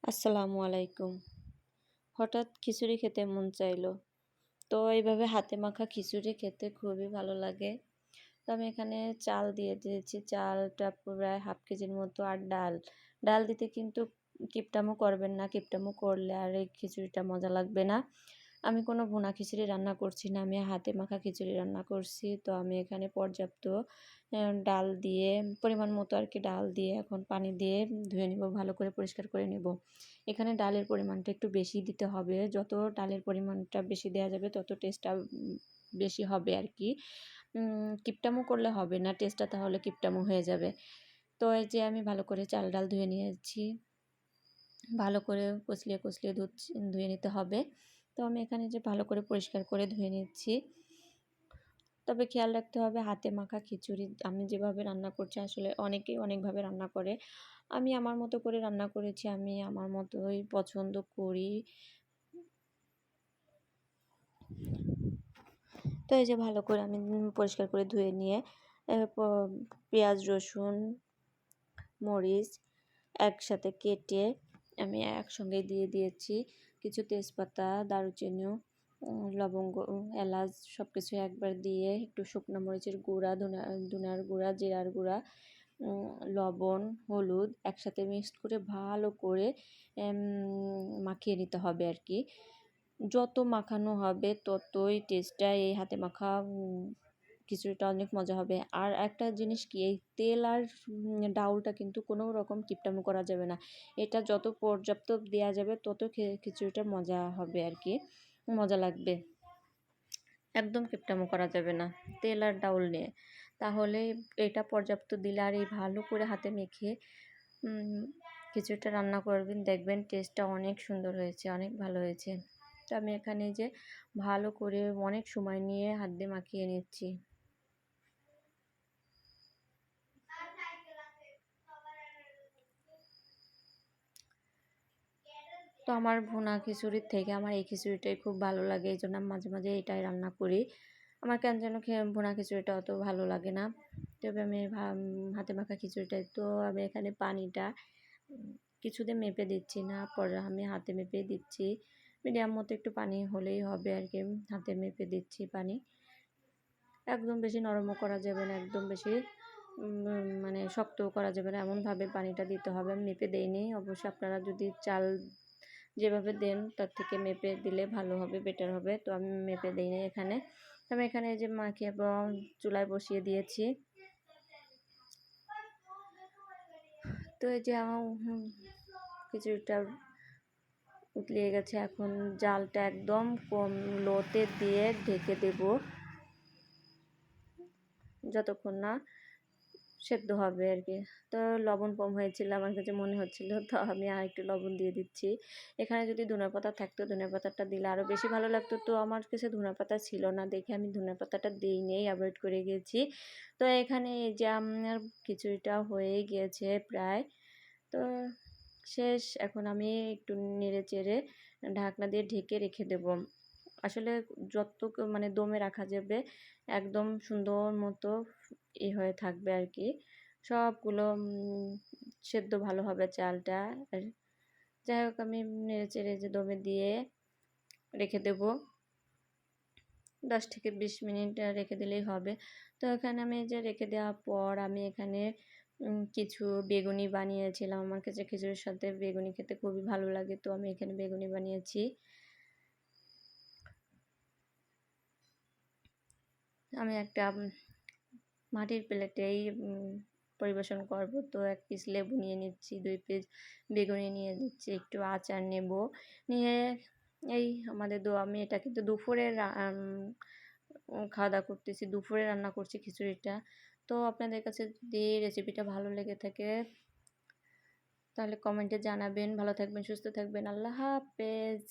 আসসালামু আলাইকুম। হঠাৎ খিচুড়ি খেতে মন চাইলো। তো এইভাবে হাতে মাখা খিচুড়ি খেতে খুবই ভালো লাগে। তো আমি এখানে চাল দিয়ে দিয়েছি। চালটা প্রায় হাফ কেজির মতো আর ডাল। ডাল দিতে কিন্তু কিপটামো করবেন না। কিপটামো করলে আর এই খিচুড়িটা মজা লাগবে না। আমি কোনো ভুনা খিচুড়ি রান্না করছি না। আমি হাতে মাখা খিচুড়ি রান্না করছি। তো আমি এখানে পর্যাপ্ত ডাল দিয়ে পরিমাণ মতো আরকি ডাল দিয়ে এখন পানি দিয়ে ধুয়ে নিব, ভালো করে পরিষ্কার করে নিব। এখানে ডালের পরিমাণটা একটু বেশি দিতে হবে। যত ডালের পরিমাণটা বেশি দেয়া যাবে তত টেস্টটা বেশি হবে আরকি। কিপটামো করলে হবে না, টেস্টটা তাহলে কিপটামো হয়ে যাবে। তো এই যে আমি ভালো করে চাল ডাল ধুয়ে নিয়েছি। ভালো করে কচলিয়ে কচলিয়ে ধুয়ে নিতে হবে। তো আমি এখানে যে ভালো করে পরিষ্কার করে ধুয়ে নিচ্ছি। তবে খেয়াল রাখতে হবে হাতে মাখা খিচুড়ি আমি যেভাবে রান্না করছি আসলে অনেকেই অনেকভাবে রান্না করে। আমি আমার মতো করে রান্না করেছি। আমি আমার মতোই পছন্দ করি। তো এই যে ভালো করে আমি পরিষ্কার করে ধুয়ে নিয়ে পেঁয়াজ, রসুন, মরিচ একসাথে কেটে আমি একসঙ্গে দিয়ে দিয়েছি। কিছু তেজপাতা, দারুচিনি, লবঙ্গ, এলাচ সব কিছু একবার দিয়ে একটু শুকনো মরিচের গুঁড়া, ধনিয়ার গুঁড়া, জিরার গুঁড়া, লবণ, হলুদ একসাথে মিক্সড করে ভালো করে মাখিয়ে নিতে হবে আরকি। যত মাখানো হবে ততই টেস্টটা এই হাতে মাখা খিচুড়িটা অনেক মজা হবে। আর একটা জিনিস কি, এই তেল আর ডাউলটা কিন্তু কোনো রকম কিপটামি করা যাবে না। এটা যত পর্যাপ্ত দেয়া যাবে তত খিচুড়িটা মজা হবে আরকি, মজা লাগবে। একদম কিপটামি করা যাবে না তেল আর ডাউল নিয়ে। তাহলে এটা পর্যাপ্ত দিলে আর এই ভালো করে হাতে মেখে খিচুড়িটা রান্না করবেন, দেখবেন টেস্টটা অনেক সুন্দর হয়েছে, অনেক ভালো হয়েছে। তো আমি এখানে যে ভালো করে অনেক সময় নিয়ে হাত দিয়ে মাখিয়ে নিচ্ছি। তো আমার ভুনা খিচুড়ির থেকে আমার এই খিচুড়িটাই খুব ভালো লাগে। এই জন্য আমি মাঝে মাঝে এটাই রান্না করি। আমার কেন যেন ভুনা খিচুড়িটা অত ভালো লাগে না। তবে আমি হাতে মাখা খিচুড়িটাই তো আমি এখানে পানিটা কিছুতে মেপে দিচ্ছি না, পরে আমি হাতে মেপে দিচ্ছি। মিডিয়াম মতো একটু পানি হলেই হবে আর কি। হাতে মেপে দিচ্ছি পানি। একদম বেশি নরমও করা যাবে না, একদম বেশি মানে শক্তও করা যাবে না, এমনভাবে পানিটা দিতে হবে। আমি মেপে দেইনি। অবশ্যই আপনারা যদি চাল যেভাবে দেন তার থেকে মেপে দিলে ভালো হবে, বেটার হবে। তো আমি মেপে দিইনি এখানে। আমি এখানে যে মাখিয়ে চুলায় বসিয়ে দিয়েছি। তো এই যে আমার খিচুড়িটা উতলিয়ে গেছে। এখন জালটা একদম কম লোতে দিয়ে ঢেকে দেব যতক্ষণ না সেদ্ধ হবে আর কি। তো লবণ কম হয়েছিল আমার কাছে মনে হচ্ছিল, তো আমি আর একটু লবণ দিয়ে দিচ্ছি। এখানে যদি ধনেপাতা থাকতো ধনেপাতাটা দিলে আরও বেশি ভালো লাগতো। তো আমার কাছে ধনেপাতা ছিল না দেখে আমি ধনেপাতাটা দিইনি, অ্যাভয়েড করে গেছি। তো এখানে এই যে আমার খিচুড়িটা হয়ে গিয়েছে প্রায়। তো শেষ। এখন আমি একটু নেড়ে চেড়ে ঢাকনা দিয়ে ঢেকে রেখে দেব। আসলে যতটুকু মানে দমে রাখা যাবে একদম সুন্দর মতো হয়ে থাকবে আর কি। সবগুলো সেদ্ধ ভালো হবে চালটা। আর যাই হোক আমি নেড়ে চেড়ে যে দমে দিয়ে রেখে দেব 10 থেকে 20 মিনিট রেখে দিলেই হবে। তো এখানে আমি যে রেখে দেওয়ার পর আমি এখানে কিছু বেগুনি বানিয়েছিলাম। আমার কাছে খিচুড়ির সাথে বেগুনি খেতে খুবই ভালো লাগে। তো আমি এখানে বেগুনি বানিয়েছি। আমি একটা মাটির প্লেটেই পরিবেশন করব। তো 1 পিস লেবু নিয়ে নিচ্ছি, 2 পিস বেগুনি নিয়ে নিচ্ছি, একটু আচার নেব, নিয়ে এই আমাদের আমি এটা কিন্তু দুপুরে খাওয়া দাওয়া করতেছি, দুপুরে রান্না করছি খিচুড়িটা। তো আপনাদের কাছে যদি রেসিপিটা ভালো লেগে থাকে তাহলে কমেন্টে জানাবেন। ভালো থাকবেন, সুস্থ থাকবেন। আল্লাহ হাফেজ।